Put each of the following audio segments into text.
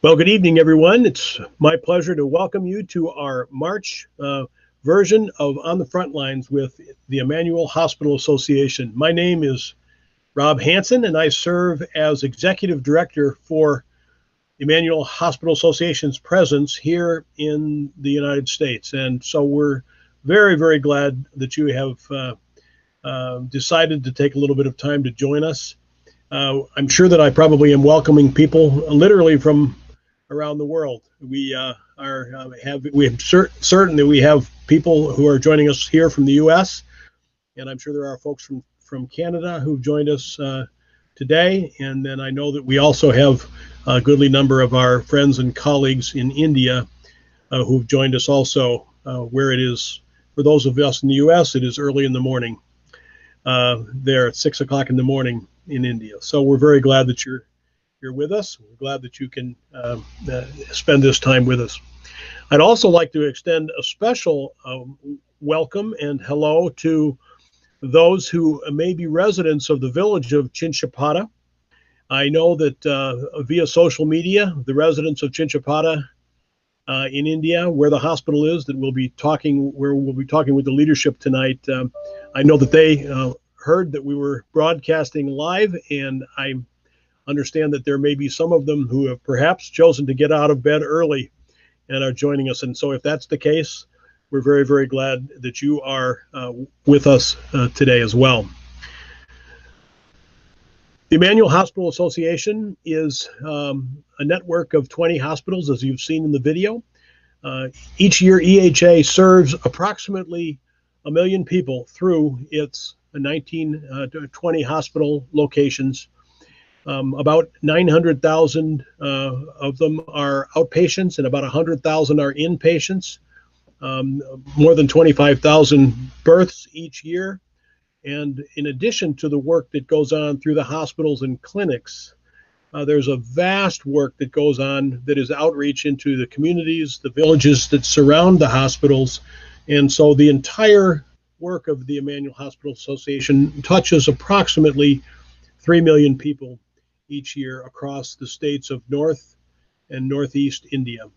Well, good evening, everyone. It's my pleasure to welcome you to our March version of On the Front Lines with the Emmanuel Hospital Association. My name is Rob Hansen, and I serve as Executive Director for Emmanuel Hospital Association's presence here in the United States. And so we're very, very glad that you have decided to take a little bit of time to join us. I'm sure that I probably am welcoming people literally from around the world. We certain that we have people who are joining us here from the U.S., and I'm sure there are folks from Canada who've joined us today. And then I know that we also have a goodly number of our friends and colleagues in India who've joined us also, where it is, for those of us in the U.S., it is early in the morning. There at 6 o'clock in the morning in India. So we're very glad that you're with us. We're glad that you can spend this time with us. I'd also like to extend a special welcome and hello to those who may be residents of the village of Chinchpada. I know that via social media, the residents of Chinchpada in India, where the hospital is, that we'll be talking with the leadership tonight. I know that they heard that we were broadcasting live, and I understand that there may be some of them who have perhaps chosen to get out of bed early and are joining us. And so if that's the case, we're very, very glad that you are with us today as well. The Emmanuel Hospital Association is a network of 20 hospitals, as you've seen in the video. Each year, EHA serves approximately 1 million people through its 20 hospital locations. About 900,000 of them are outpatients, and about 100,000 are inpatients. More than 25,000 births each year. And in addition to the work that goes on through the hospitals and clinics, there's a vast work that goes on that is outreach into the communities, the villages that surround the hospitals. And so the entire work of the Emmanuel Hospital Association touches approximately 3 million people each year across the states of North and Northeast India.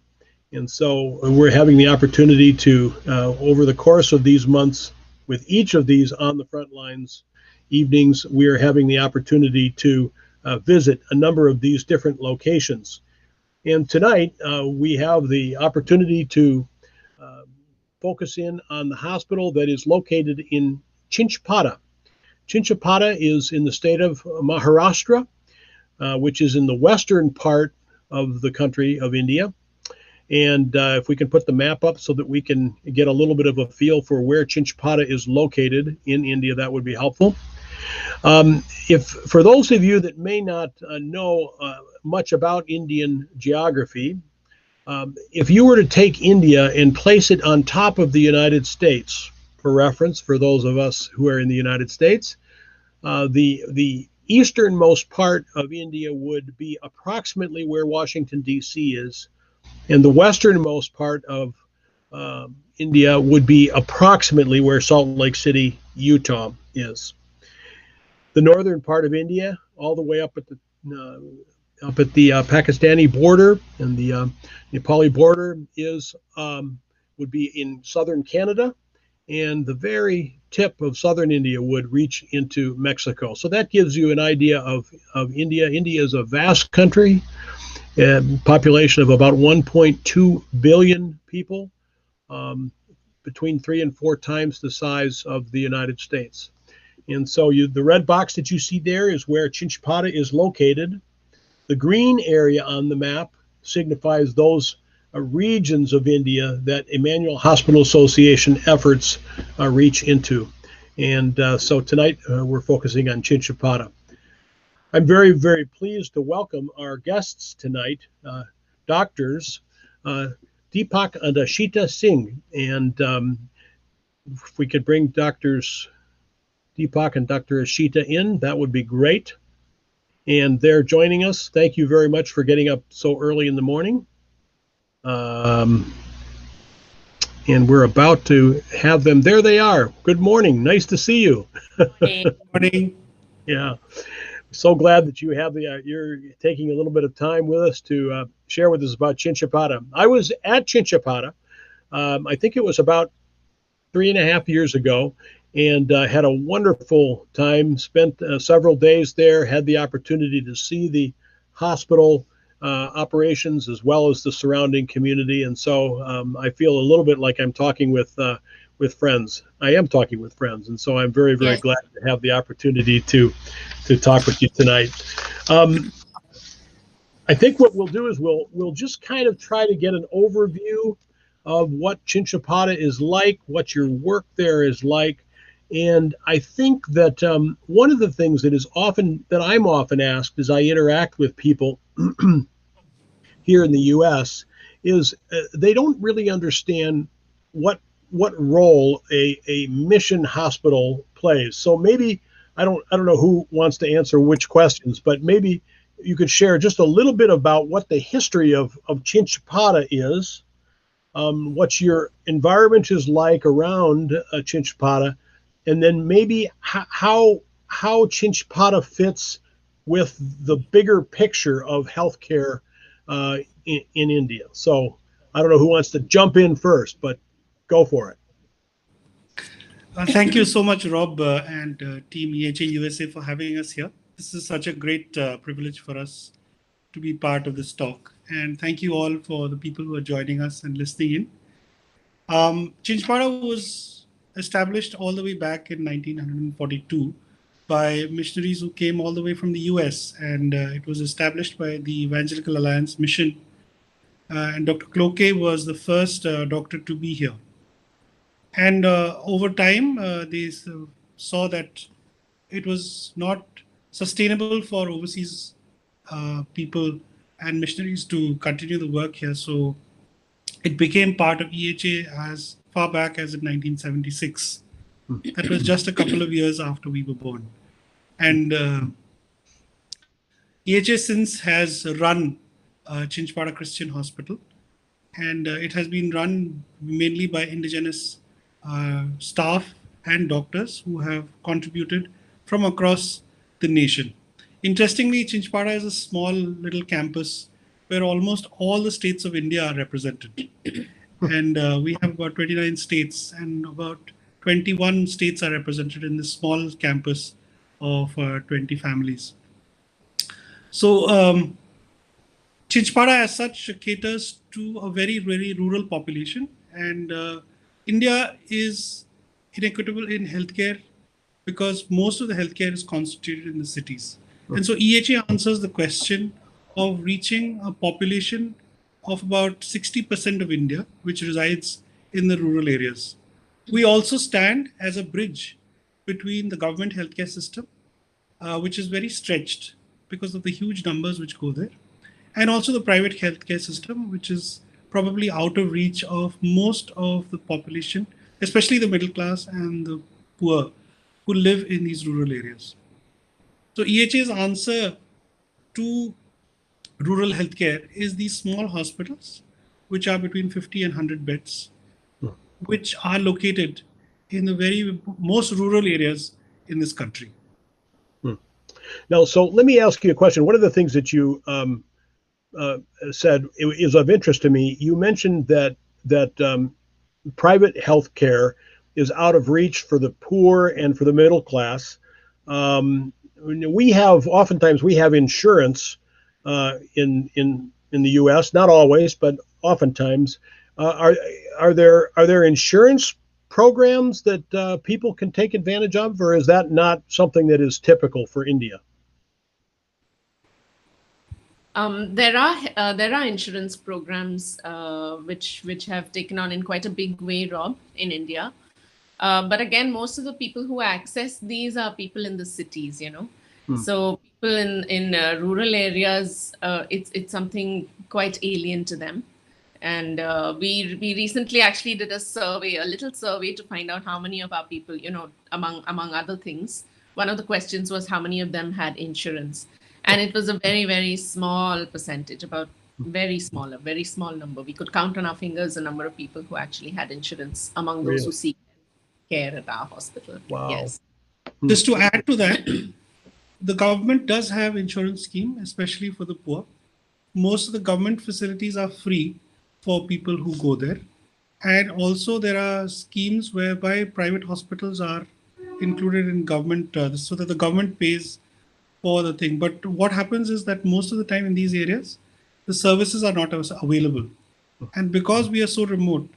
And so we're having the opportunity to, over the course of these months, with each of these On the Front Lines evenings, we are having the opportunity to visit a number of these different locations. And tonight, we have the opportunity to focus in on the hospital that is located in Chinchpada. Chinchpada is in the state of Maharashtra, which is in the western part of the country of India. And if we can put the map up so that we can get a little bit of a feel for where Chinchpada is located in India, that would be helpful. If for those of you that may not know much about Indian geography, if you were to take India and place it on top of the United States, for reference, for those of us who are in the United States, the easternmost part of India would be approximately where Washington, D.C. is, and the westernmost part of India would be approximately where Salt Lake City, Utah is. The northern part of India, all the way up at the Pakistani border and the Nepali border, would be in southern Canada, and the very tip of southern India would reach into Mexico. So that gives you an idea of India. India is a vast country, population of about 1.2 billion people, between 3 and 4 times the size of the United States. And so the red box that you see there is where Chinchpada is located. The green area on the map signifies those regions of India that Emmanuel Hospital Association efforts reach into. And so tonight we're focusing on Chinchpada. I'm very, very pleased to welcome our guests tonight, doctors Deepak and Ashita Singh. And if we could bring Doctors Deepak and Dr. Ashita in, that would be great. And they're joining us. Thank you very much for getting up so early in the morning. And we're about to have them. There they are. Good morning. Nice to see you. Good morning. Yeah. So glad that you have you're taking a little bit of time with us to share with us about Chinchpada. I was at Chinchpada. I think it was about 3.5 years ago, and had a wonderful time. Spent several days there. Had the opportunity to see the hospital operations as well as the surrounding community, and so I feel a little bit like I'm talking with friends. I am talking with friends, and so I'm very, very glad to have the opportunity to talk with you tonight. I think what we'll do is we'll just kind of try to get an overview of what Chinchpada is like, what your work there is like. And I think that one of the things that I'm often asked as I interact with people here in the U.S. is they don't really understand what role a mission hospital plays. So maybe I don't know who wants to answer which questions, but maybe you could share just a little bit about what the history of Chinchpada is, what your environment is like around Chinchpada, and then maybe how Chinchpada fits with the bigger picture of healthcare in India. So I don't know who wants to jump in first, but go for it. Thank you so much, Rob and Team EHA USA for having us here. This is such a great privilege for us to be part of this talk. And thank you all for the people who are joining us and listening in. Chinchpada was established all the way back in 1942 by missionaries who came all the way from the US, and it was established by the Evangelical Alliance Mission. And Dr. Cloquet was the first doctor to be here. And over time, they saw that it was not sustainable for overseas people and missionaries to continue the work here. So it became part of EHA as far back as in 1976. That was just a couple of years after we were born. And EHA since has run Chinchpada Christian Hospital, and it has been run mainly by indigenous staff and doctors who have contributed from across the nation. Interestingly, Chinchpada is a small little campus where almost all the states of India are represented. And we have about 29 states, and about 21 states are represented in this small campus of 20 families. So Chinchpada as such caters to a very, very rural population, and India is inequitable in healthcare because most of the healthcare is concentrated in the cities. And so EHA answers the question of reaching a population of about 60% of India, which resides in the rural areas. We also stand as a bridge between the government healthcare system, which is very stretched because of the huge numbers which go there, and also the private healthcare system, which is probably out of reach of most of the population, especially the middle class and the poor who live in these rural areas. So EHA's answer to rural healthcare is these small hospitals, which are between 50 and 100 beds, which are located in the very most rural areas in this country. Now, so let me ask you a question. One of the things that you said is of interest to me. You mentioned that private health care is out of reach for the poor and for the middle class. Oftentimes we have insurance in the U.S. Not always, but oftentimes. Are there insurance programs that people can take advantage of, or is that not something that is typical for India? There are insurance programs which have taken on in quite a big way, Rob, in India. But again, most of the people who access these are people in the cities, you know. So people in rural areas, it's something quite alien to them. And we recently actually did a little survey to find out how many of our people, you know, among other things. One of the questions was how many of them had insurance. And it was a very, very small percentage, a very small number. We could count on our fingers the number of people who actually had insurance among those who seek care at our hospital. Wow. Yes. Just to add to that, the government does have insurance scheme, especially for the poor. Most of the government facilities are free for people who go there. And also there are schemes whereby private hospitals are included in government, so that the government pays for the thing. But what happens is that most of the time in these areas, the services are not available. And because we are so remote,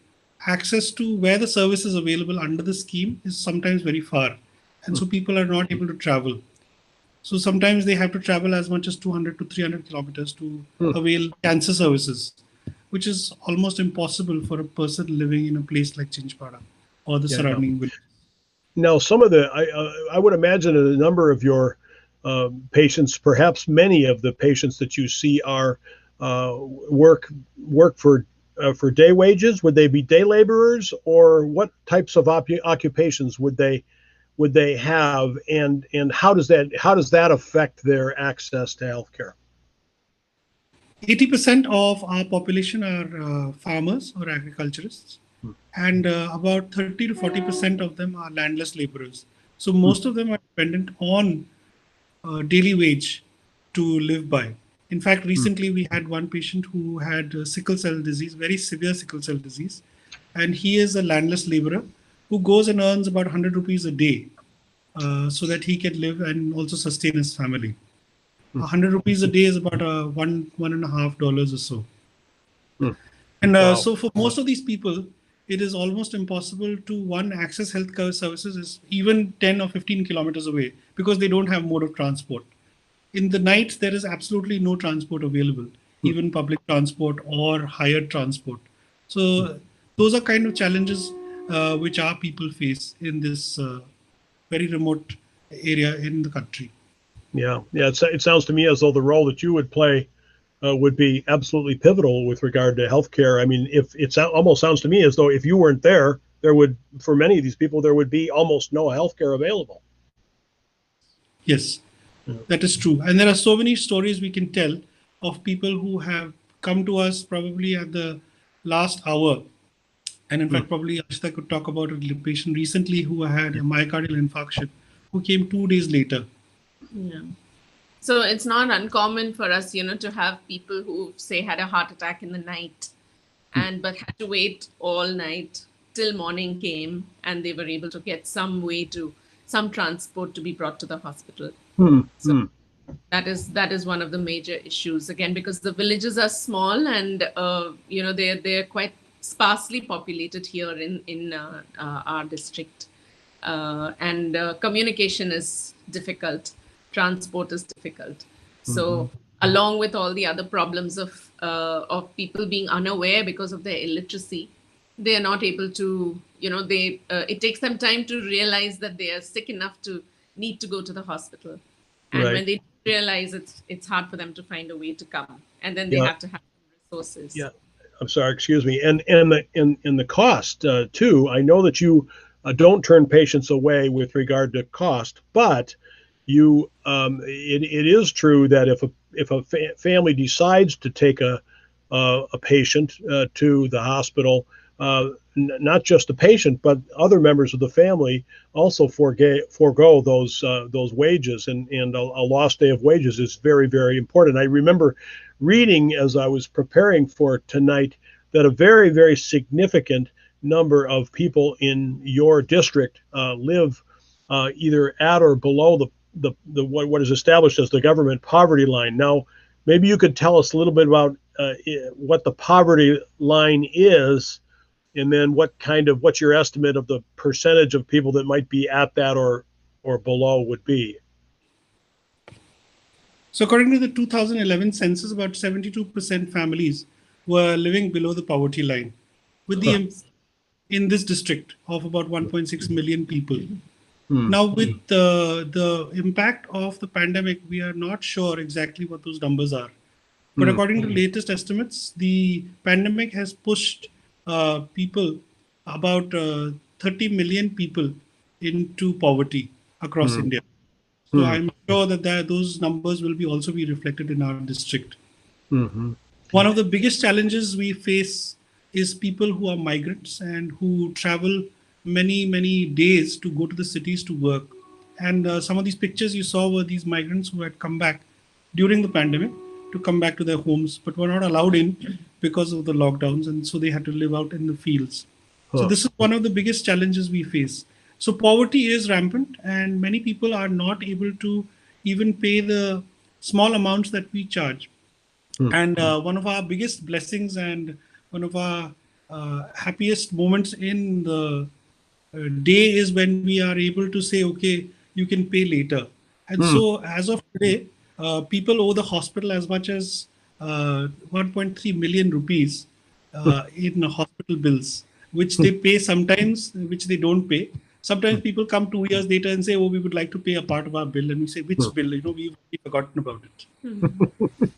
access to where the service is available under the scheme is sometimes very far. And so people are not able to travel. So sometimes they have to travel as much as 200 to 300 kilometers to avail cancer services, which is almost impossible for a person living in a place like Chinchpada or the surrounding village. Now, some of the, I would imagine a number of your patients, perhaps many of the patients that you see are work for day wages. Would they be day laborers, or what types of occupations would they have, and how does that affect their access to healthcare? 80% of our population are farmers or agriculturists, and about 30 to 40% of them are landless laborers. So most of them are dependent on daily wage to live by. In fact, recently we had one patient who had sickle cell disease, very severe sickle cell disease, and he is a landless laborer who goes and earns about 100 rupees a day so that he can live and also sustain his family. 100 rupees a day is about $1.5 or so. And Wow. so for most of these people, it is almost impossible to access health care services is even 10 or 15 kilometers away because they don't have mode of transport. In the night, there is absolutely no transport available, even public transport or hired transport. So those are kind of challenges which our people face in this very remote area in the country. Yeah. It sounds to me as though the role that you would play would be absolutely pivotal with regard to healthcare. I mean, if it almost sounds to me as though if you weren't there would, for many of these people, there would be almost no healthcare available. Yes, that is true. And there are so many stories we can tell of people who have come to us probably at the last hour. And in fact, probably Ashita could talk about a patient recently who had a myocardial infarction, who came 2 days later. Yeah. So it's not uncommon for us, to have people who say had a heart attack in the night but had to wait all night till morning came and they were able to get some transport to be brought to the hospital. So that is one of the major issues, again, because the villages are small and they're quite sparsely populated here in our district, and communication is difficult, transport is difficult. So along with all the other problems of people being unaware because of their illiteracy, they are not able to, it takes them time to realize that they are sick enough to need to go to the hospital. And when they realize, it's hard for them to find a way to come, and then they have to have resources. Yeah, I'm sorry, excuse me, and the cost too. I know that you don't turn patients away with regard to cost, but you it is true that if a family decides to take a patient to the hospital, not just the patient, but other members of the family also forego those wages, and a lost day of wages is very, very important. I remember reading as I was preparing for tonight that a very, very significant number of people in your district live either at or below the what is established as the government poverty line. Now, maybe you could tell us a little bit about what the poverty line is, and then what's your estimate of the percentage of people that might be at that or below would be. So according to the 2011 census, about 72% families were living below the poverty line, with in this district of about 1.6 million people. Now, with the impact of the pandemic, we are not sure exactly what those numbers are. But according to latest estimates, the pandemic has pushed people, about 30 million people, into poverty across India. So I'm sure that those numbers will also be reflected in our district. One of the biggest challenges we face is people who are migrants and who travel many, many days to go to the cities to work. And some of these pictures you saw were these migrants who had come back during the pandemic to come back to their homes, but were not allowed in because of the lockdowns. And so they had to live out in the fields. So this is one of the biggest challenges we face. So poverty is rampant, and many people are not able to even pay the small amounts that we charge. And one of our biggest blessings and one of our happiest moments in the day is when we are able to say, okay, you can pay later. And so as of today, people owe the hospital as much as 1.3 million rupees in hospital bills, which they pay sometimes, which they don't pay. Sometimes people come 2 years later and say, oh, we would like to pay a part of our bill. And we say, which bill? We've forgotten about it.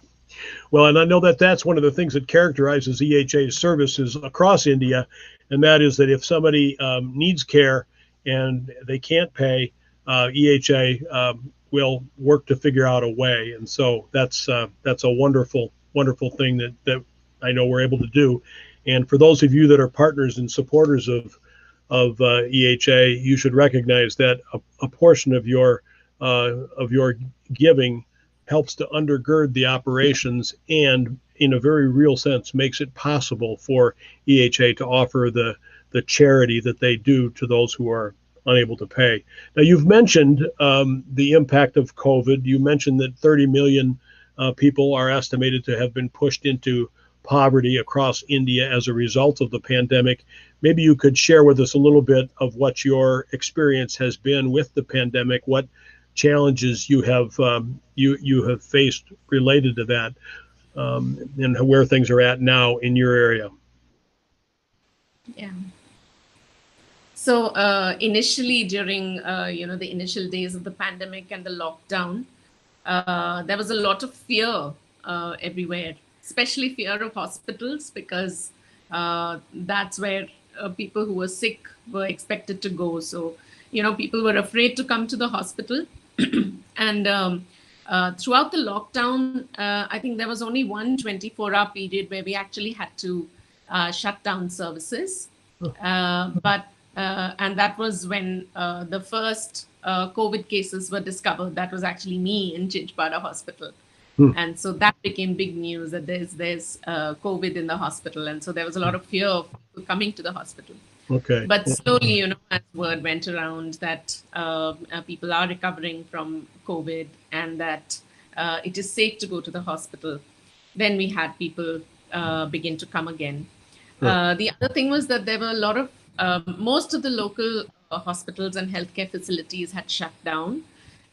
Well, and I know that that's one of the ththings that characterizes EHA's services across India, and that is that if somebody needs care and they can't pay, EHA will work to figure out a way. And so that's a wonderful, wonderful thing that I know we're able to do. And for those of you that are partners and supporters of EHA, you should recognize that a portion of your giving helps to undergird the operations and, in a very real sense, makes it possible for EHA to offer the charity that they do to those who are unable to pay. Now, you've mentioned the impact of COVID. You mentioned that 30 million people are estimated to have been pushed into poverty across India as a result of the pandemic. Maybe you could share with us a little bit of what your experience has been with the pandemic, what challenges you have faced related to that, and where things are at now in your area. Yeah. So initially, during the initial days of the pandemic and the lockdown, there was a lot of fear everywhere, especially fear of hospitals, because that's where people who were sick were expected to go. So people were afraid to come to the hospital. And throughout the lockdown, I think there was only one 24-hour period where we actually had to shut down services. And that was when the first COVID cases were discovered. That was actually me in Chinchpada Hospital. And so that became big news, that there's COVID in the hospital. And so there was a lot of fear of people coming to the hospital. Okay. But slowly, as word went around that people are recovering from COVID and that it is safe to go to the hospital, then we had people begin to come again. The other thing was that there were a lot of, most of the local hospitals and healthcare facilities had shut down.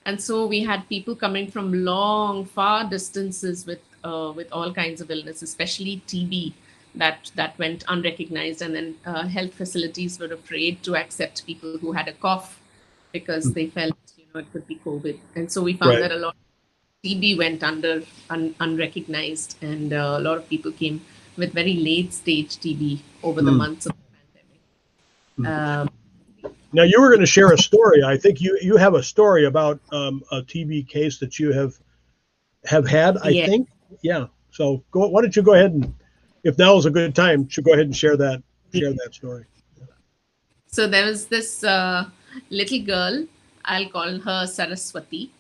And so we had people coming from long, far distances with all kinds of illness, especially TB. That went unrecognized, and then health facilities were afraid to accept people who had a cough because they felt it could be COVID. And so we found that a lot of TB went unrecognized, and a lot of people came with very late stage TB over the months of the pandemic. Now, you were going to share a story. I think you have a story about a TB case that you have had. I think, yeah. So why don't you go ahead and, if now is a good time, go ahead and share that story. So there was this little girl. I'll call her Saraswati.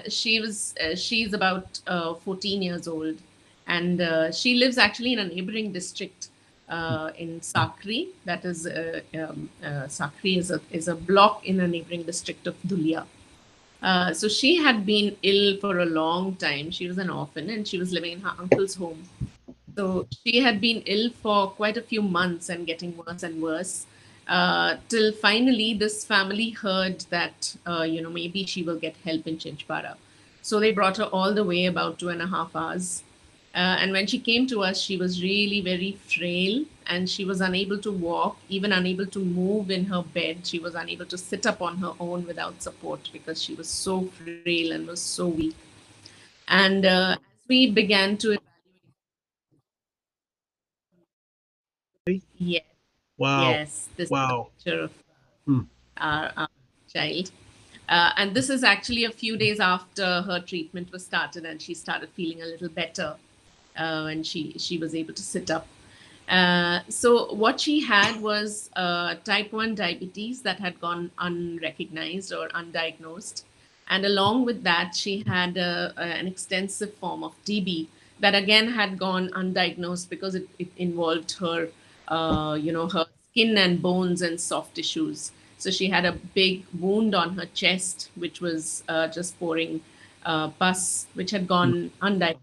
She's about 14 years old, and she lives actually in a neighboring district in Sakri. That is, Sakri is a block in a neighboring district of Dhulia. So she had been ill for a long time. She was an orphan and she was living in her uncle's home. So she had been ill for quite a few months and getting worse and worse, till finally this family heard that, maybe she will get help in Chinchpada. So they brought her all the way, about 2.5 hours. And when she came to us, she was really very frail and she was unable to walk, even unable to move in her bed. She was unable to sit up on her own without support because she was so frail and was so weak. And as we began to Yes. Wow. Yes. This is a picture of our child. And this is actually a few days after her treatment was started and she started feeling a little better and she was able to sit up. So what she had was type 1 diabetes that had gone unrecognized or undiagnosed. And along with that, she had an extensive form of TB that again had gone undiagnosed because it involved her, her skin and bones and soft tissues. So she had a big wound on her chest, which was just pouring pus, which had gone undiagnosed.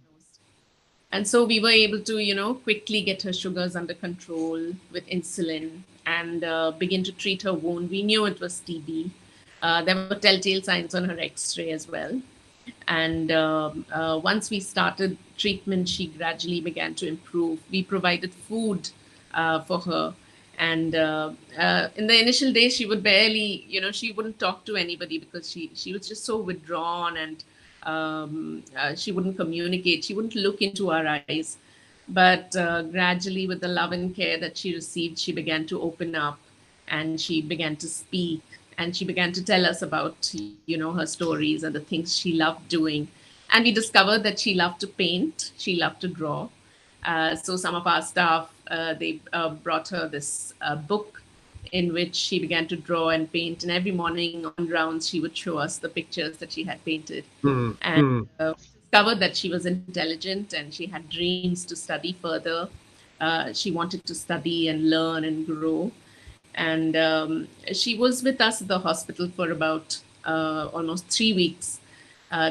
And so we were able to, quickly get her sugars under control with insulin and begin to treat her wound. We knew it was TB. There were telltale signs on her X-ray as well. And once we started treatment, she gradually began to improve. We provided food for her. And in the initial days, she would barely, she wouldn't talk to anybody because she was just so withdrawn, and she wouldn't communicate. She wouldn't look into our eyes. But gradually, with the love and care that she received, she began to open up, and she began to speak, and she began to tell us about, her stories and the things she loved doing. And we discovered that she loved to paint, she loved to draw. So some of our staff, they brought her this book in which she began to draw and paint. And every morning on rounds, she would show us the pictures that she had painted. And discovered that she was intelligent and she had dreams to study further. She wanted to study and learn and grow. And she was with us at the hospital for about almost 3 weeks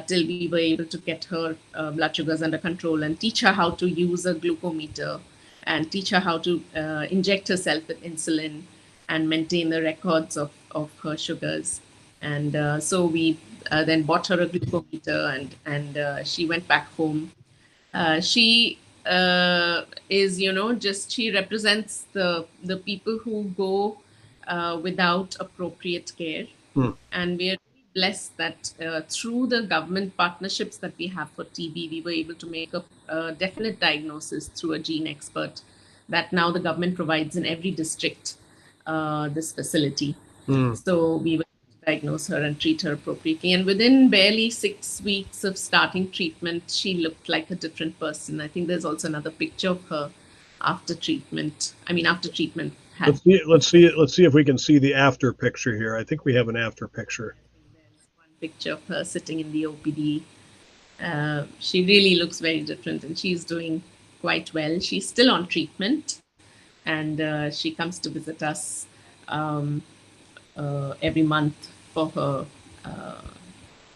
till we were able to get her blood sugars under control and teach her how to use a glucometer and teach her how to inject herself with insulin and maintain the records of her sugars. And so we then bought her a glucometer, and she went back home. She is, she represents the people who go without appropriate care. And we are really blessed that through the government partnerships that we have for TB, we were able to make a definite diagnosis through a gene expert that now the government provides in every district, this facility. So we were able to diagnose her and treat her appropriately. And within barely 6 weeks of starting treatment, she looked like a different person. I think there's also another picture of her after treatment. After treatment. Let's see if we can see the after picture here. I think we have an after picture. There's one picture of her sitting in the OPD. She really looks very different, and she's doing quite well. She's still on treatment, and she comes to visit us every month for her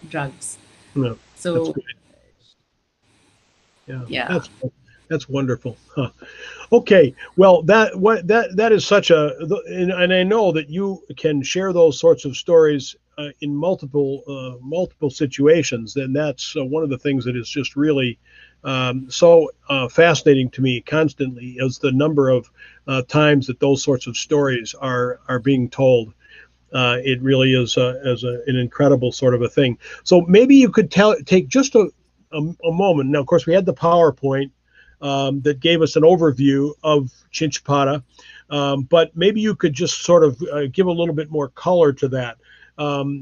drugs. Yeah, so yeah. That's wonderful. Huh. Okay, well, that is such a, and I know that you can share those sorts of stories in multiple situations, and that's one of the things that is just really so fascinating to me constantly, is the number of times that those sorts of stories are being told. It really is an incredible sort of a thing. So maybe you could take just a moment. Now, of course, we had the PowerPoint that gave us an overview of Chinchpada, but maybe you could just sort of give a little bit more color to that.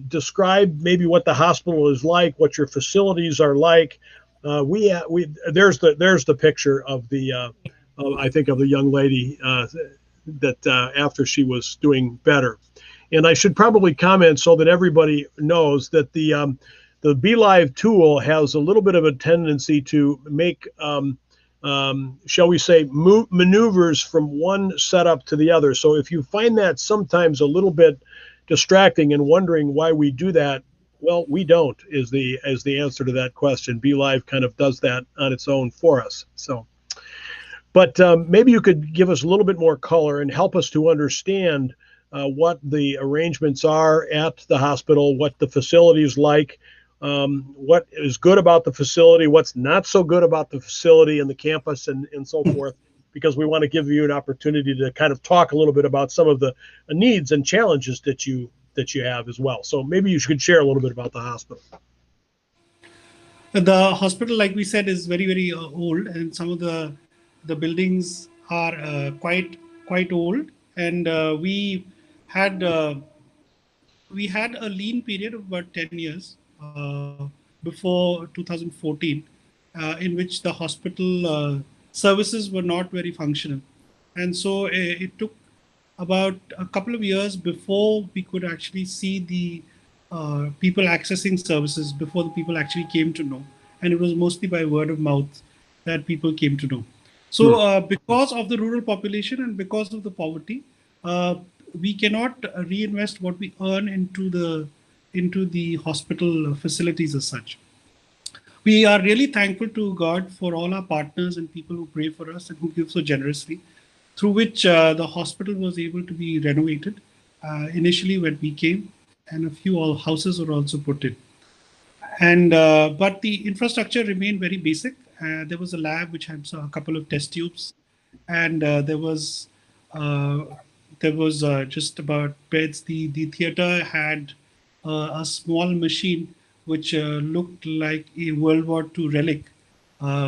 Describe maybe what the hospital is like, what your facilities are like. There's the picture of the I think of the young lady that after she was doing better. And I should probably comment so that everybody knows that the BeLive tool has a little bit of a tendency to make shall we say, maneuvers from one setup to the other. So if you find that sometimes a little bit distracting and wondering why we do that, well, we don't, is the answer to that question. BeLive kind of does that on its own for us. So, but maybe you could give us a little bit more color and help us to understand what the arrangements are at the hospital, what the facility is like, what is good about the facility, what's not so good about the facility and the campus and so forth, because we want to give you an opportunity to kind of talk a little bit about some of the needs and challenges that you have as well. So maybe you could share a little bit about the hospital. The hospital, like we said, is very, very old, and some of the buildings are quite old. And we had a lean period of about 10 years before 2014, in which the hospital services were not very functional. And so it took about a couple of years before we could actually see the people accessing services, before the people actually came to know. And it was mostly by word of mouth that people came to know. So because of the rural population and because of the poverty, uh, we cannot reinvest what we earn into the hospital facilities as such. We are really thankful to God for all our partners and people who pray for us and who give so generously, through which the hospital was able to be renovated initially when we came, and a few houses were also put in. And but the infrastructure remained very basic. There was a lab which had a couple of test tubes, and uh, there was just about beds. The theater had a small machine which looked like a World War II relic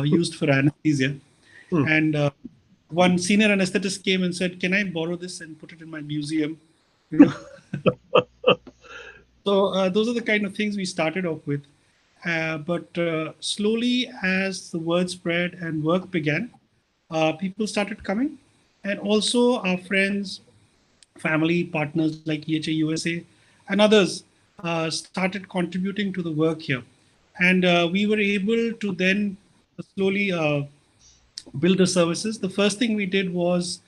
used for anesthesia. Hmm. And one senior anesthetist came and said, "Can I borrow this and put it in my museum?" You know. So those are the kind of things we started off with. But slowly, as the word spread and work began, people started coming, and also our friends, family, partners like EHA USA, and others started contributing to the work here, and we were able to then slowly build the services. The first thing we did was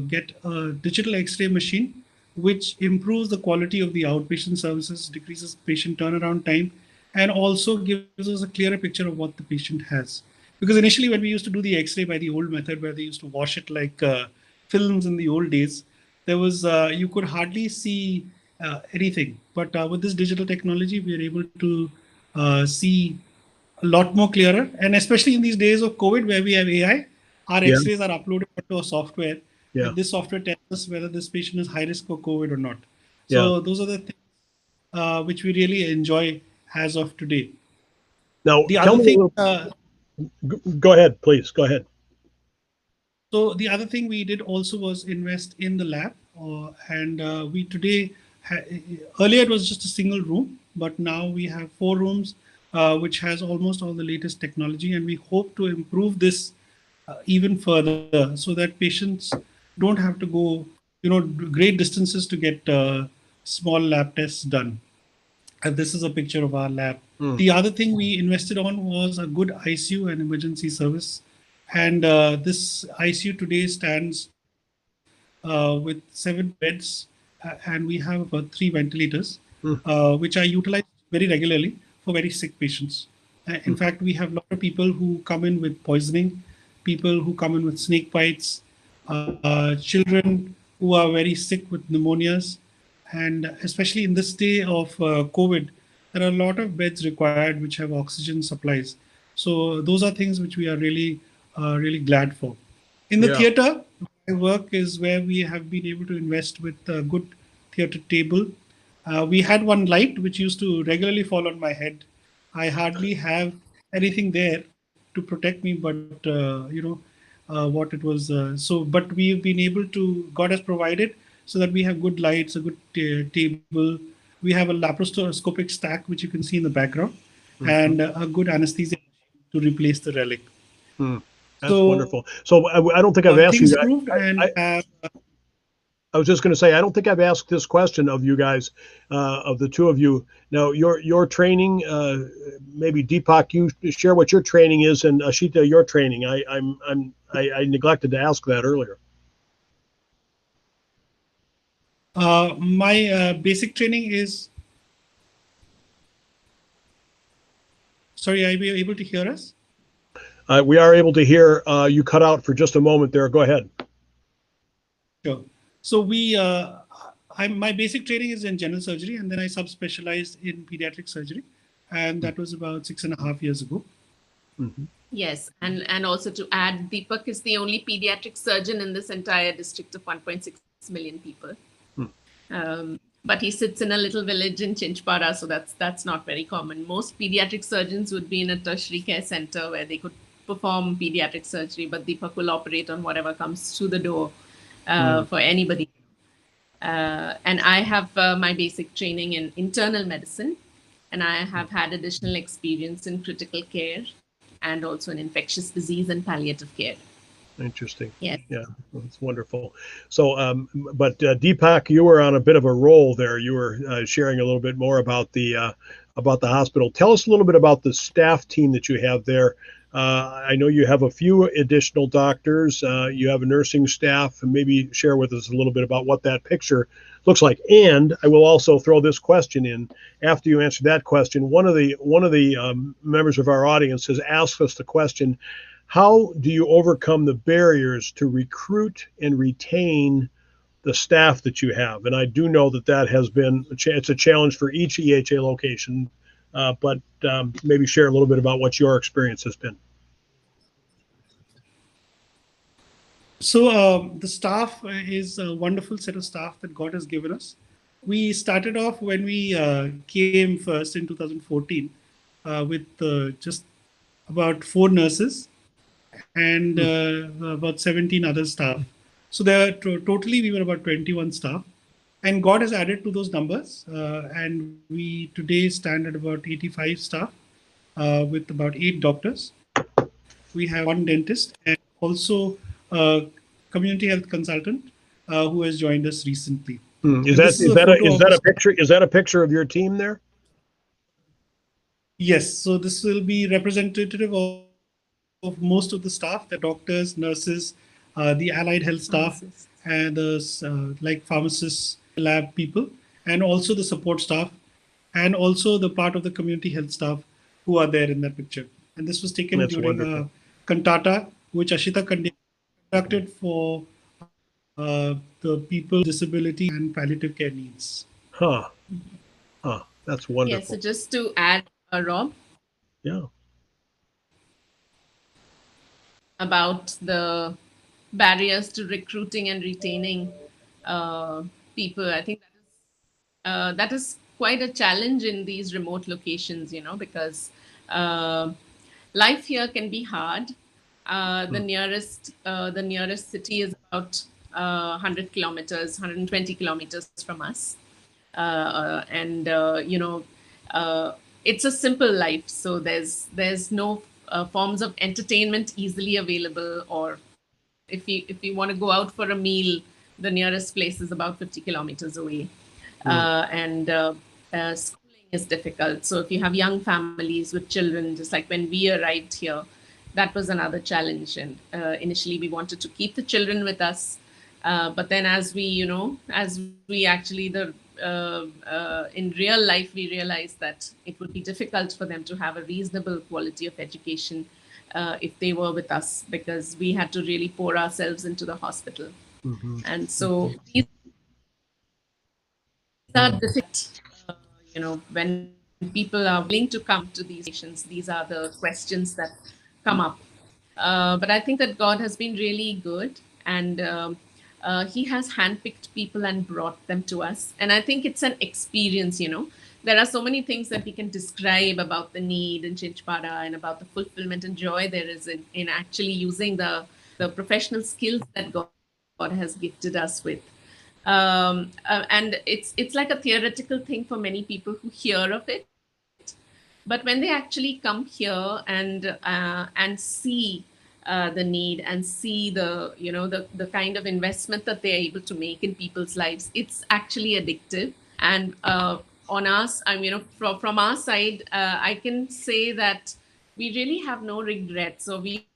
get a digital X-ray machine, which improves the quality of the outpatient services, decreases patient turnaround time, and also gives us a clearer picture of what the patient has. Because initially, when we used to do the X-ray by the old method, where they used to wash it like films in the old days, there was you could hardly see anything. But with this digital technology, we are able to see a lot more clearer. And especially in these days of COVID, where we have AI, our Yeah. X-rays are uploaded to a software, Yeah. and this software tells us whether this patient is high risk for COVID or not. Yeah. So those are the things which we really enjoy as of today. Now, The tell other me a thing, little. Go ahead, please. Go ahead. so the other thing we did also was invest in the lab, and we today earlier it was just a single room, but now we have 4 rooms, which has almost all the latest technology, and we hope to improve this even further so that patients don't have to go, great distances to get small lab tests done. And this is a picture of our lab. Hmm. The other thing we invested on was a good ICU and emergency service. And this ICU today stands with 7 beds, and we have 3 ventilators, Hmm. which are utilized very regularly for very sick patients. In fact, we have a lot of people who come in with poisoning, people who come in with snake bites, children who are very sick with pneumonias, and especially in this day of COVID, there are a lot of beds required which have oxygen supplies. So those are things which we are really glad for. In the Yeah. theater, my work is where we have been able to invest with a good theater table. We had one light which used to regularly fall on my head. I hardly have anything there to protect me, but what it was. But we've been able to. God has provided so that we have good lights, a good table. We have a laparoscopic stack which you can see in the background, Mhm. and a good anesthesia to replace the relic. Hmm. That's So wonderful. So I don't think I've asked things you. improved, and I, we have I was just going to say I don't think I've asked this question of you guys, of the two of you. Now your training, maybe Deepak, you share what your training is, and Ashita, your training. I neglected to ask that earlier. my basic training is. Sorry, are you able to hear us? We are able to hear you cut out for just a moment there. Go ahead. Sure. So my basic training is in general surgery, and then I subspecialized in pediatric surgery, and that was about 6.5 years ago. Mm-hmm. Yes, and also to add, Deepak is the only pediatric surgeon in this entire district of 1.6 million people. But he sits in a little village in Chinchpada, so that's not very common. Most pediatric surgeons would be in a tertiary care center where they could perform pediatric surgery, but Deepak will operate on whatever comes through the door for anybody. And I have my basic training in internal medicine, and I have had additional experience in critical care and also in infectious disease and palliative care. Interesting. Yes. Yeah, that's wonderful. So, but Deepak, you were on a bit of a roll there. You were sharing a little bit more about the hospital. Tell us a little bit about the staff team that you have there. I know you have a few additional doctors. You have a nursing staff, and maybe share with us a little bit about what that picture looks like. And I will also throw this question in after you answer that question. One of the members of our audience has asked us the question: how do you overcome the barriers to recruit and retain the staff that you have? And I do know that has been it's a challenge for each EHA location, but maybe share a little bit about what your experience has been. So the staff is a wonderful set of staff that God has given us. We started off when we came first in 2014 with just about 4 nurses and about 17 other staff. So there totally we were about 21 staff, and God has added to those numbers, and we today stand at about 85 staff with about 8 doctors. We have 1 dentist and also a community health consultant who has joined us recently. Is that a picture of your team there? Yes. So this will be representative of most of the staff, the doctors, nurses, the allied health staff, and the like pharmacists, lab people, and also the support staff, and also the part of the community health staff who are there in that picture. And this was taken during a cantata which Ashita conducted for the people with disability and palliative care needs. That's wonderful. Yes, so just to add, Rob. Yeah. About the barriers to recruiting and retaining people, I think that is quite a challenge in these remote locations, because life here can be hard. The nearest city is about 100 kilometers, 120 kilometers from us. And it's a simple life. So there's no forms of entertainment easily available, or if you want to go out for a meal, the nearest place is about 50 kilometers away. And schooling is difficult. So if you have young families with children, just like when we arrived here, that was another challenge. And initially we wanted to keep the children with us. But then as we actually in real life, we realized that it would be difficult for them to have a reasonable quality of education if they were with us, because we had to really pour ourselves into the hospital. And so these are difficult, when people are willing to come to these patients, these are the questions that come up. But I think that God has been really good, and He has handpicked people and brought them to us. And I think it's an experience, There are so many things that we can describe about the need in Chinchpada and about the fulfillment and joy there is in actually using the professional skills that God has gifted us with. And it's like a theoretical thing for many people who hear of it. But when they actually come here and see the need and see the kind of investment that they're able to make in people's lives, it's actually addictive. And on us, from our side, I can say that we really have no regrets. So we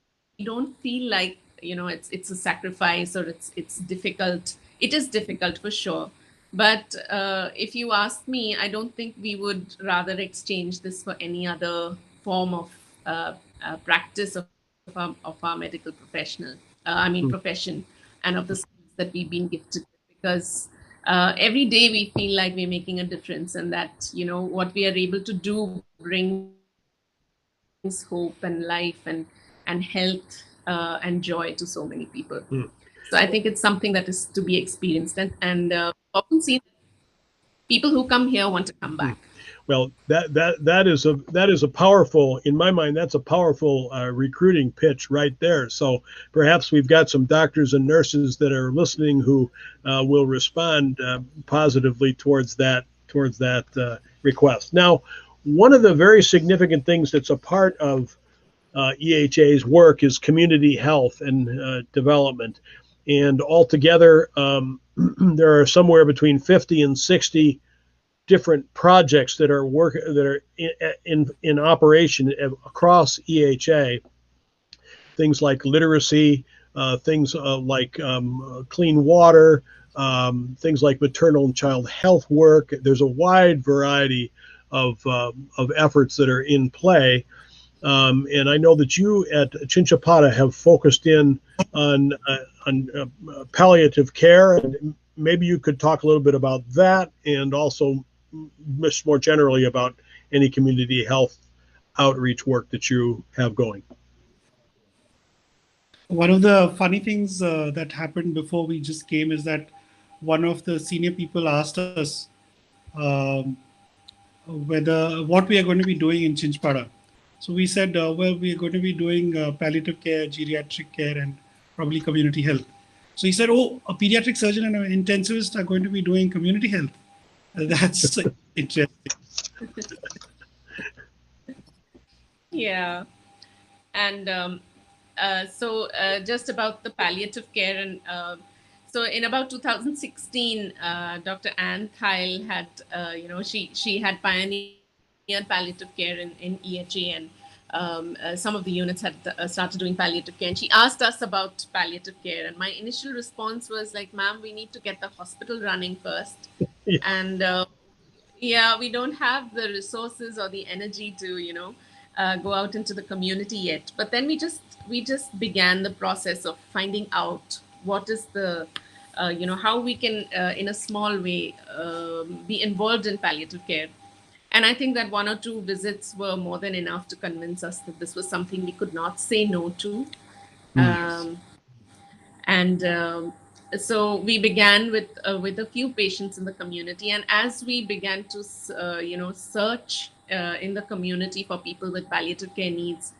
don't feel like it's a sacrifice or it's difficult. It is difficult for sure. But if you ask me, I don't think we would rather exchange this for any other form of practice of our medical profession, and of the skills that we've been gifted with, because every day we feel like we're making a difference, and that what we are able to do brings hope and life and health and joy to so many people. So I think it's something that is to be experienced, and often see people who come here want to come back. Well, that is a powerful, in my mind, that's a powerful recruiting pitch right there. So perhaps we've got some doctors and nurses that are listening who will respond positively towards that request. Now, one of the very significant things that's a part of EHA's work is community health and development. And altogether, there are somewhere between 50 and 60 different projects that are in operation across EHA. Things like literacy, things like clean water, things like maternal and child health work. There's a wide variety of efforts that are in play. And I know that you at Chinchpada have focused in on palliative care, and maybe you could talk a little bit about that, and also more generally about any community health outreach work that you have going. One of the funny things that happened before we just came is that one of the senior people asked us what we are going to be doing in Chinchpada. So we said, well, we are going to be doing palliative care, geriatric care, and probably community health. So he said, oh, a pediatric surgeon and an intensivist are going to be doing community health. That's interesting. Yeah. And so just about the palliative care, and so in about 2016, Dr. Anne Thile had, she had pioneered palliative care in EHA, and some of the units had started doing palliative care. And she asked us about palliative care, and my initial response was like, "Ma'am, we need to get the hospital running first." Yeah. And yeah, we don't have the resources or the energy to, go out into the community yet. But then we just began the process of finding out what is the, how we can, in a small way, be involved in palliative care. And I think that 1 or 2 visits were more than enough to convince us that this was something we could not say no to. So we began with a few patients in the community, and as we began to search in the community for people with palliative care needs,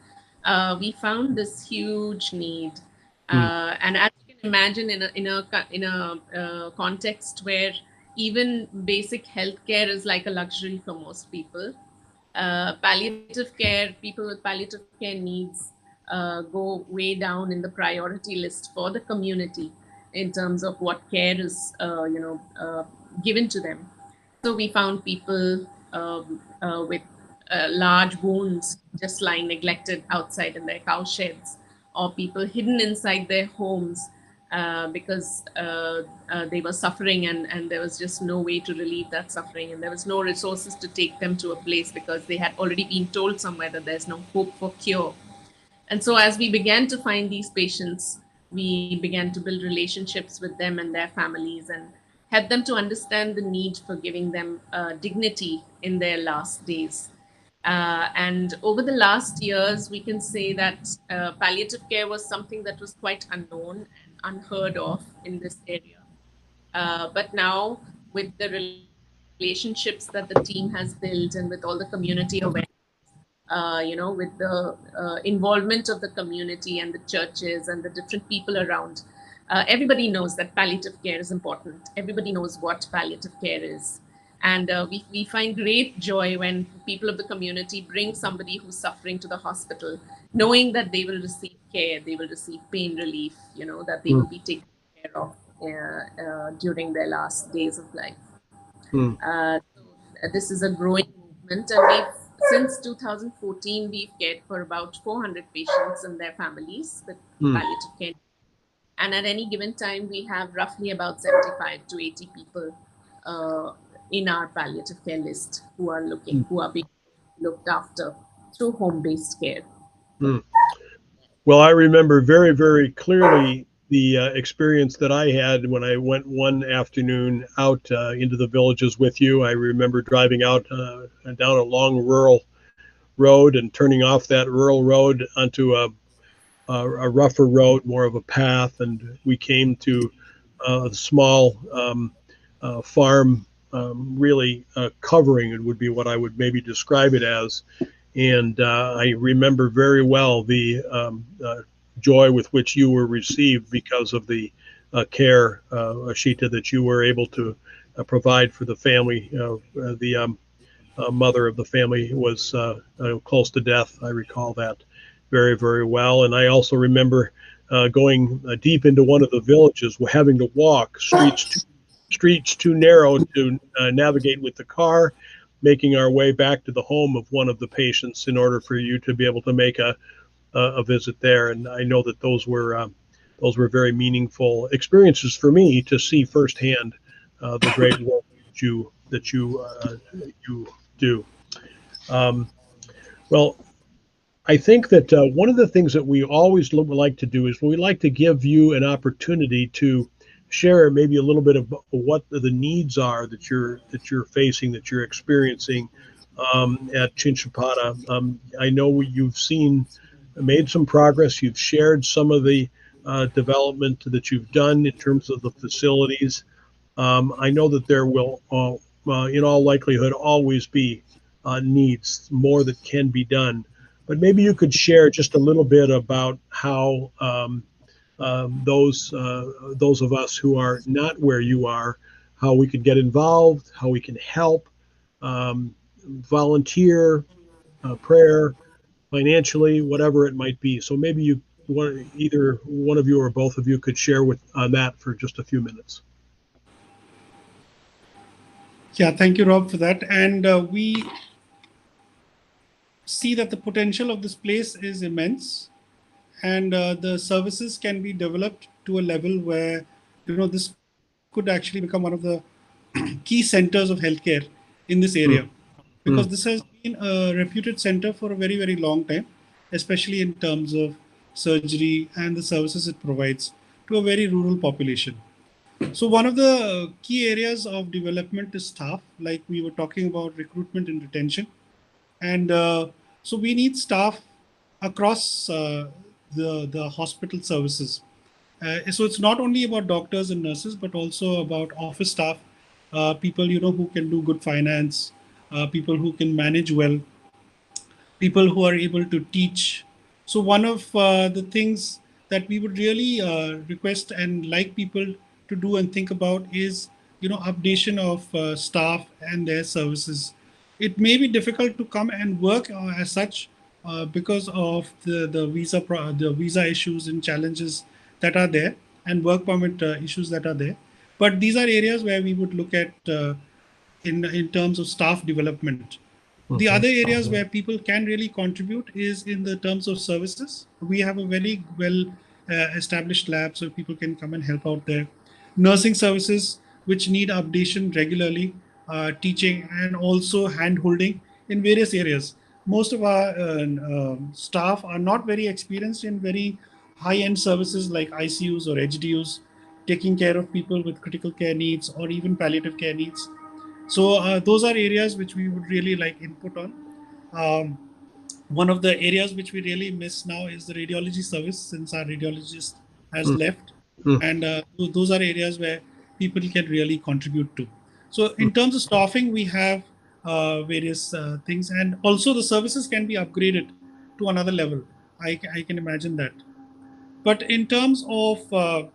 we found this huge need. And as you can imagine, in a context where even basic healthcare is like a luxury for most people, palliative care, people with palliative care needs go way down in the priority list for the community in terms of what care is, given to them. So we found people with large wounds just lying neglected outside in their cow sheds, or people hidden inside their homes because they were suffering, and there was just no way to relieve that suffering, and there was no resources to take them to a place because they had already been told somewhere that there's no hope for cure. And so as we began to find these patients, we began to build relationships with them and their families, and help them to understand the need for giving them dignity in their last days. And over the last years, we can say that palliative care was something that was quite unknown and unheard of in this area. But now, with the relationships that the team has built, and with all the community awareness, with the involvement of the community and the churches and the different people around, everybody knows that palliative care is important. Everybody knows what palliative care is. And we find great joy when people of the community bring somebody who's suffering to the hospital, knowing that they will receive care, they will receive pain relief, that they will be taken care of during their last days of life. So this is a growing movement, and since 2014, we've cared for about 400 patients and their families with palliative care. And at any given time, we have roughly about 75 to 80 people in our palliative care list who are being looked after through home-based care. Well, I remember very, very clearly the experience that I had when I went one afternoon out into the villages with you. I remember driving out down a long rural road and turning off that rural road onto a rougher road, more of a path, and we came to a small farm, really covering, it would be what I would maybe describe it as. And I remember very well the joy with which you were received because of the care, Ashita, that you were able to provide for the family. The mother of the family was close to death. I recall that. very, very well. And I also remember going deep into one of the villages, having to walk streets too narrow to navigate with the car, making our way back to the home of one of the patients in order for you to be able to make a visit there. And I know that those were very meaningful experiences for me to see firsthand the great work that you do. Well, I think that one of the things that we always like to do is we like to give you an opportunity to share maybe a little bit of what the needs are that you're facing, that you're experiencing at Chinchpada. I know you've made some progress. You've shared some of the development that you've done in terms of the facilities. I know that there will, in all likelihood, always be needs, more that can be done. But maybe you could share just a little bit about how those of us who are not where you are, how we could get involved, how we can help, volunteer, prayer, financially, whatever it might be. So maybe either one of you or both of you could share on that for just a few minutes. Yeah, thank you, Rob, for that. And we see that the potential of this place is immense, and the services can be developed to a level where this could actually become one of the key centers of healthcare in this area, because this has been a reputed center for a very, very long time, especially in terms of surgery and the services it provides to a very rural population. So one of the key areas of development is staff, like we were talking about recruitment and retention. And so we need staff across the hospital services. So it's not only about doctors and nurses, but also about office staff, people who can do good finance, people who can manage well, people who are able to teach. So one of the things that we would really request and like people to do and think about is updation of staff and their services. It may be difficult to come and work as such because of the visa issues and challenges that are there, and work permit issues that are there. But these are areas where we would look at in terms of staff development. The other areas where people can really contribute is in the terms of services. We have a very well established lab, so people can come and help out there. Nursing services, which need updation regularly, teaching, and also hand holding in various areas. Most of our staff are not very experienced in very high-end services like ICUs or HDUs, taking care of people with critical care needs or even palliative care needs. So those are areas which we would really like input on. One of the areas which we really miss now is the radiology service, since our radiologist has left. And those are areas where people can really contribute to. So in terms of staffing, we have various things, and also the services can be upgraded to another level. I can imagine that. But in terms of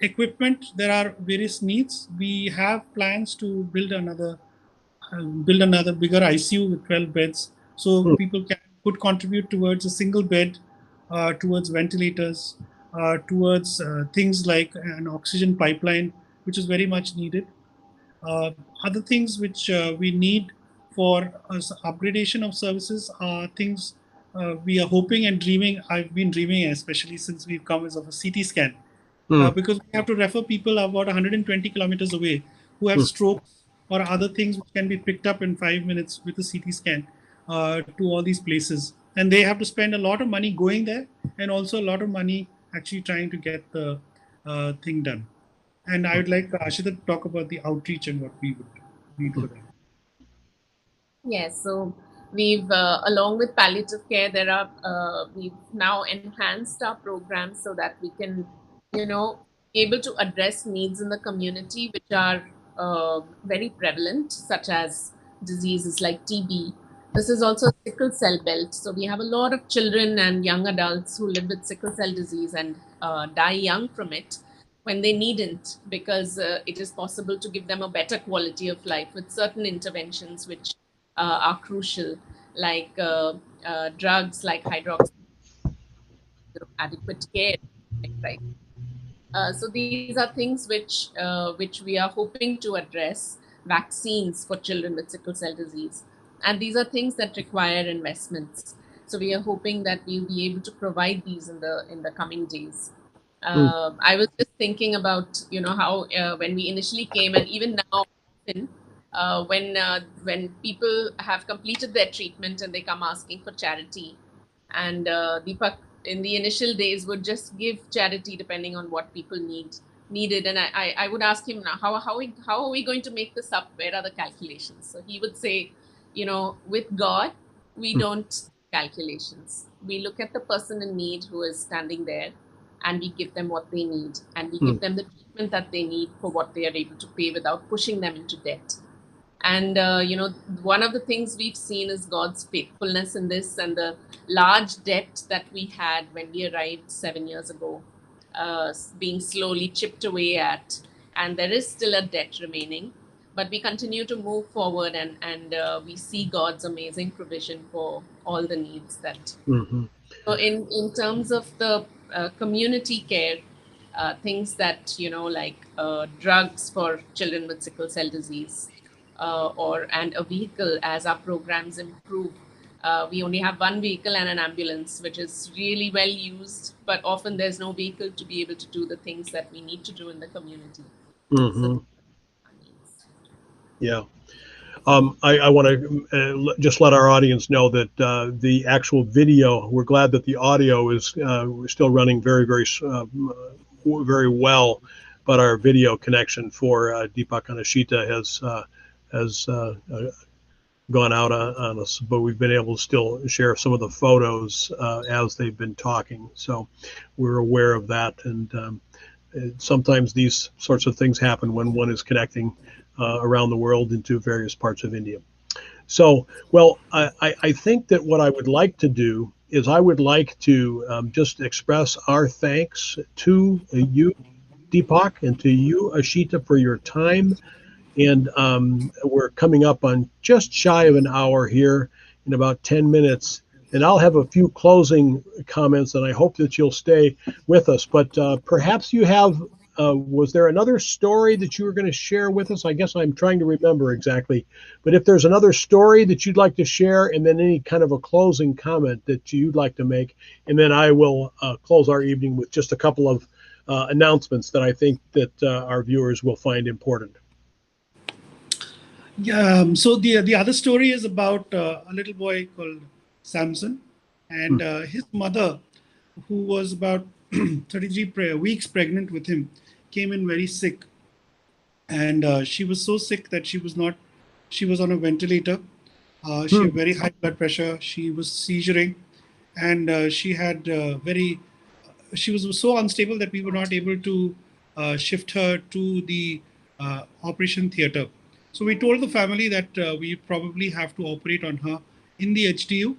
equipment, there are various needs. We have plans to build another bigger ICU with 12 beds, so people could contribute towards a single bed, towards ventilators, towards things like an oxygen pipeline, which is very much needed. Other things which we need for upgradation of services are things we are hoping and dreaming. I've been dreaming, especially since we've come as of a CT scan, because we have to refer people about 120 kilometers away who have strokes or other things which can be picked up in 5 minutes with a CT scan to all these places. And they have to spend a lot of money going there, and also a lot of money actually trying to get the thing done. And I would like Ashita to talk about the outreach and what we would need for that. Yes, so we've, along with palliative care, we've now enhanced our programs so that we can, able to address needs in the community which are very prevalent, such as diseases like TB. This is also sickle cell belt. So we have a lot of children and young adults who live with sickle cell disease and die young from it when they needn't, because it is possible to give them a better quality of life with certain interventions which are crucial, like drugs like hydroxychloroquine adequate care. Right. So these are things which we are hoping to address. Vaccines for children with sickle cell disease, and these are things that require investments. So we are hoping that we'll be able to provide these in the coming days. Mm. I was just thinking about how when we initially came, and even now, often when people have completed their treatment and they come asking for charity, and Deepak in the initial days would just give charity depending on what people needed, and I would ask him, now how are we going to make this up? Where are the calculations? So he would say, with God we don't do calculations. We look at the person in need who is standing there, and we give them what they need, and we give them the treatment that they need for what they are able to pay without pushing them into debt. And one of the things we've seen is God's faithfulness in this, and the large debt that we had when we arrived 7 years ago, being slowly chipped away at, and there is still a debt remaining, but we continue to move forward, and we see God's amazing provision for all the needs that. Mm-hmm. So in terms of the community care, things that like drugs for children with sickle cell disease, and a vehicle as our programs improve. We only have one vehicle and an ambulance, which is really well used, but often there's no vehicle to be able to do the things that we need to do in the community. Mm-hmm. So, Yeah. I want to just let our audience know that the actual video, we're glad that the audio is still running very well, but our video connection for Deepak and Ashita has gone out on us, but we've been able to still share some of the photos as they've been talking. So we're aware of that. And sometimes these sorts of things happen when one is connecting around the world into various parts of India. So, well, I think that what I would like to do is I would like to just express our thanks to you, Deepak, and to you, Ashita, for your time. And we're coming up on just shy of an hour here in about 10 minutes. And I'll have a few closing comments, and I hope that you'll stay with us. But perhaps you have, was there another story that you were going to share with us? I guess I'm trying to remember exactly. But if there's another story that you'd like to share, and then any kind of a closing comment that you'd like to make, and then I will close our evening with just a couple of announcements that I think that our viewers will find important. Yeah, so the other story is about a little boy called Samson, and his mother, who was about 33 weeks pregnant with him, came in very sick, and she was so sick that she was on a ventilator. She had very high blood pressure. She was seizuring, and she was so unstable that we were not able to shift her to the operation theater. So we told the family that we probably have to operate on her in the HDU,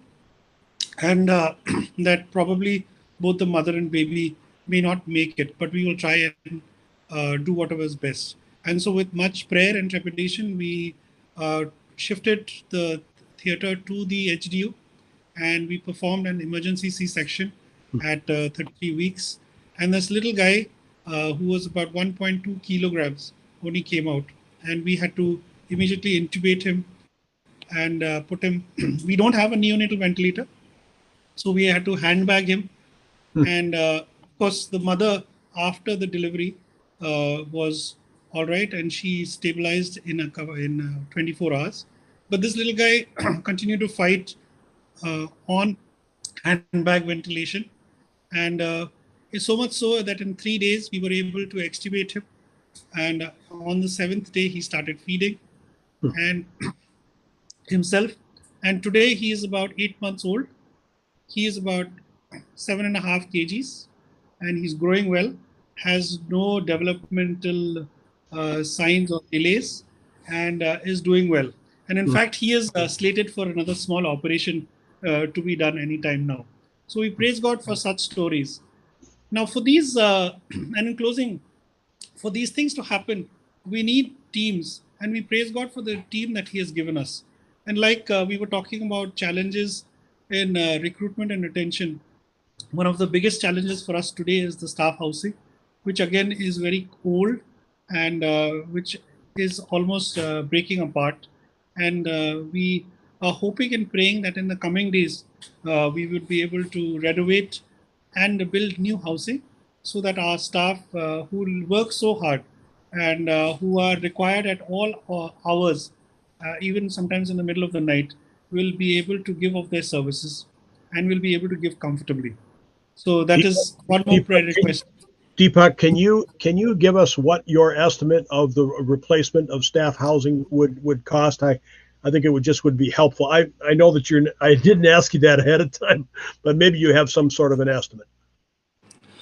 and that probably both the mother and baby may not make it, but we will try and do whatever is best. And so with much prayer and trepidation, we shifted the theater to the HDU, and we performed an emergency C-section at 33 weeks. And this little guy, who was about 1.2 kilograms, only came out, and we had to immediately intubate him and put him. We don't have a neonatal ventilator, so we had to handbag him. And of course, the mother after the delivery was all right, and she stabilized in 24 hours. But this little guy continued to fight on handbag ventilation, and it's so much so that in 3 days we were able to extubate him, and on the 7th day he started feeding and himself, and today he is about 8 months old. He is about 7.5 kgs, and he's growing well, has no developmental signs or delays, and is doing well. And in fact, he is slated for another small operation to be done anytime now. So we praise God for such stories. Now, for these, and in closing, for these things to happen, we need teams, and we praise God for the team that He has given us. And like we were talking about challenges in recruitment and retention, one of the biggest challenges for us today is the staff housing, which again is very old and which is almost breaking apart. And we are hoping and praying that in the coming days, we would be able to renovate and build new housing so that our staff who work so hard and who are required at all hours, even sometimes in the middle of the night, will be able to give of their services and will be able to give comfortably. So that is one more prayer request. Deepak, can you give us what your estimate of the replacement of staff housing would cost? I think it would be helpful. I know that I didn't ask you that ahead of time, but maybe you have some sort of an estimate.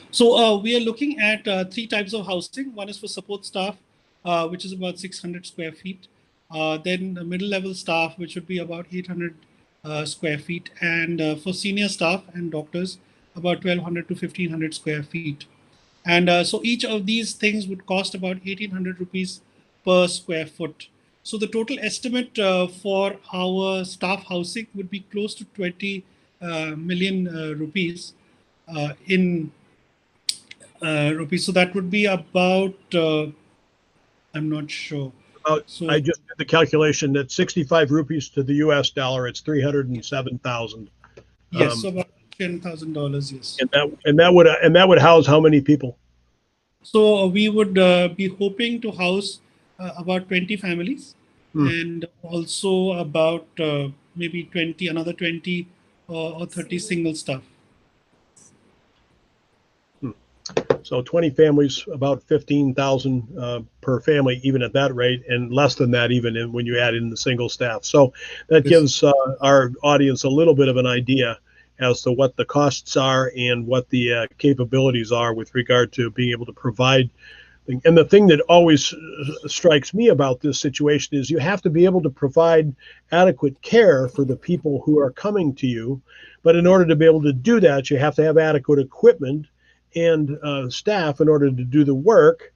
So we are looking at three types of housing. One is for support staff, which is about 600 square feet. Then the middle level staff, which would be about 800 square feet. And for senior staff and doctors, about 1200 to 1500 square feet. And so each of these things would cost about 1800 rupees per square foot. So the total estimate for our staff housing would be close to 20 million rupees in rupees. So that would be about, I'm not sure. So I just did the calculation that 65 rupees to the US dollar, it's 307,000. Yes, so about $10,000, yes. And that would house how many people? So we would be hoping to house about 20 families and also about maybe another 20 or 30 single staff. So 20 families, about 15,000 per family, even at that rate, and less than that even when you add in the single staff. So that gives our audience a little bit of an idea as to what the costs are and what the capabilities are with regard to being able to provide. And the thing that always strikes me about this situation is you have to be able to provide adequate care for the people who are coming to you. But in order to be able to do that, you have to have adequate equipment and staff in order to do the work.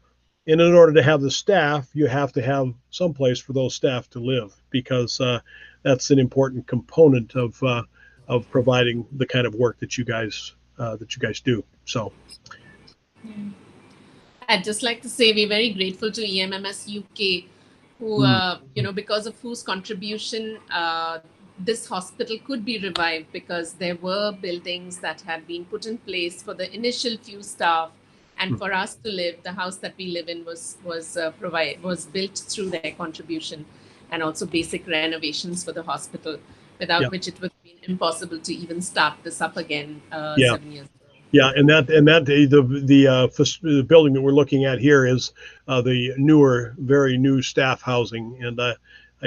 And in order to have the staff, you have to have some place for those staff to live, because that's an important component of providing the kind of work that you guys do. So I'd just like to say we're very grateful to EMMS UK, who, because of whose contribution this hospital could be revived, because there were buildings that had been put in place for the initial few staff and for us to live. The house that we live in was built through their contribution, and also basic renovations for the hospital, without which it would have been impossible to even start this up again 7 years ago. Yeah, and the building that we're looking at here is the very new staff housing, and I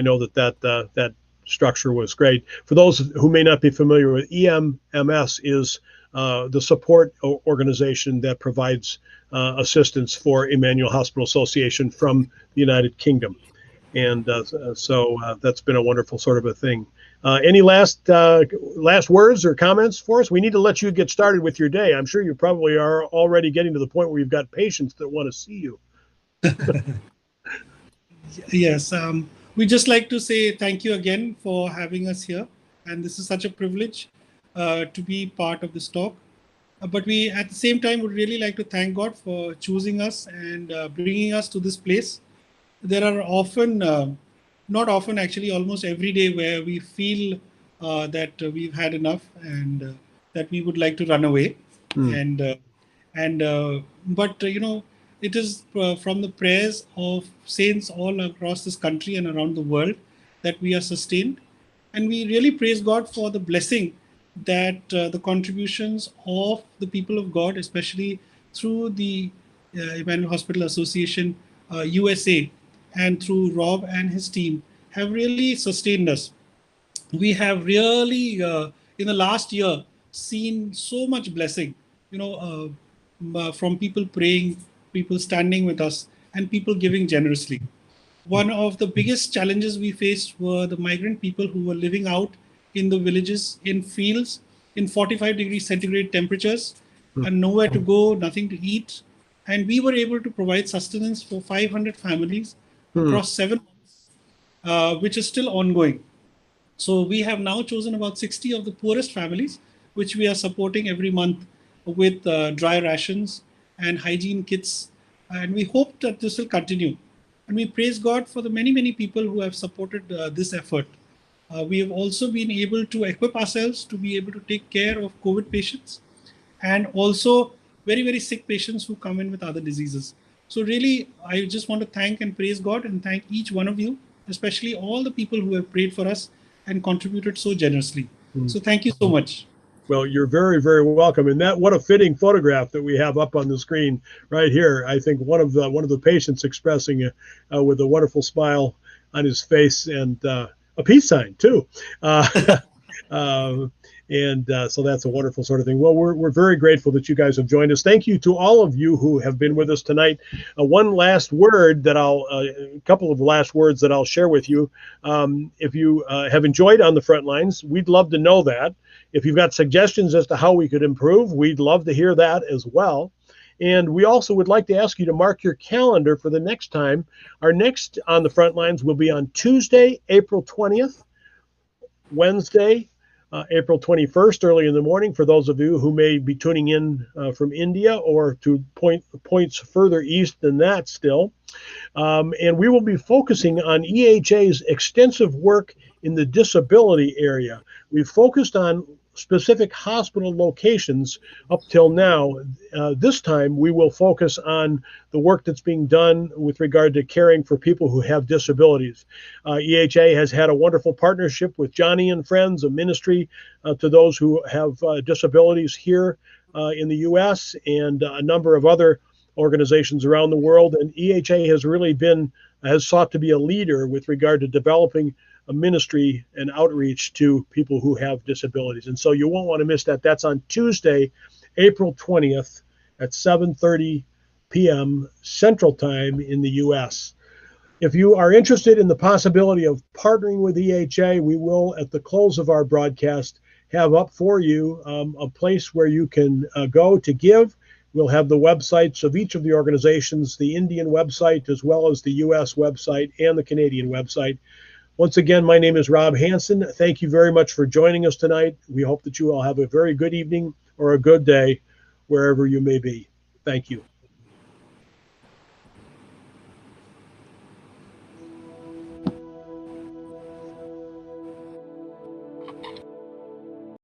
know that structure was great. For those who may not be familiar with EMMS, is the support organization that provides assistance for Emmanuel Hospital Association from the United Kingdom, and so that's been a wonderful sort of a thing. Any last words or comments for us? We need to let you get started with your day. I'm sure you probably are already getting to the point where you've got patients that want to see you. Yes, we just like to say thank you again for having us here. And this is such a privilege to be part of this talk. But we, at the same time, would really like to thank God for choosing us and bringing us to this place. There are not often actually, almost every day, where we feel that we've had enough and that we would like to run away. But it is from the prayers of saints all across this country and around the world that we are sustained. And we really praise God for the blessing that the contributions of the people of God, especially through the Emmanuel Hospital Association USA and through Rob and his team, have really sustained us. We have really, in the last year, seen so much blessing, from people praying, people standing with us, and people giving generously. One of the biggest challenges we faced were the migrant people who were living out in the villages, in fields, in 45 degrees centigrade temperatures, and nowhere to go, nothing to eat. And we were able to provide sustenance for 500 families across 7 months, which is still ongoing. So we have now chosen about 60 of the poorest families, which we are supporting every month with dry rations and hygiene kits. And we hope that this will continue. And we praise God for the many, many people who have supported this effort. We have also been able to equip ourselves to be able to take care of COVID patients and also very, very sick patients who come in with other diseases. So really, I just want to thank and praise God and thank each one of you, especially all the people who have prayed for us and contributed so generously. So thank you so much. Well, you're very, very welcome. And that, what a fitting photograph that we have up on the screen right here. I think one of the patients expressing with a wonderful smile on his face and a peace sign too. So that's a wonderful sort of thing. Well, we're very grateful that you guys have joined us. Thank you to all of you who have been with us tonight. One last word that a couple of last words that I'll share with you. If you have enjoyed On the Front Lines, we'd love to know that. If you've got suggestions as to how we could improve, we'd love to hear that as well. And we also would like to ask you to mark your calendar for the next time. Our next On the Front Lines will be on Tuesday, April 20th, Wednesday, April 21st, early in the morning, for those of you who may be tuning in from India or to points further east than that still. And we will be focusing on EHA's extensive work in the disability area. We've focused on specific hospital locations up till now. This time we will focus on the work that's being done with regard to caring for people who have disabilities. EHA has had a wonderful partnership with Johnny and Friends, a ministry to those who have disabilities here in the U.S. and a number of other organizations around the world. And EHA has sought to be a leader with regard to developing a ministry and outreach to people who have disabilities. And so you won't want to miss that. That's on Tuesday, April 20th at 7:30 p.m. Central Time in the U.S. If you are interested in the possibility of partnering with EHA, we will, at the close of our broadcast, have up for you a place where you can go to give. We'll have the websites of each of the organizations, the Indian website, as well as the U.S. website and the Canadian website. Once again, my name is Rob Hansen. Thank you very much for joining us tonight. We hope that you all have a very good evening or a good day wherever you may be. Thank you.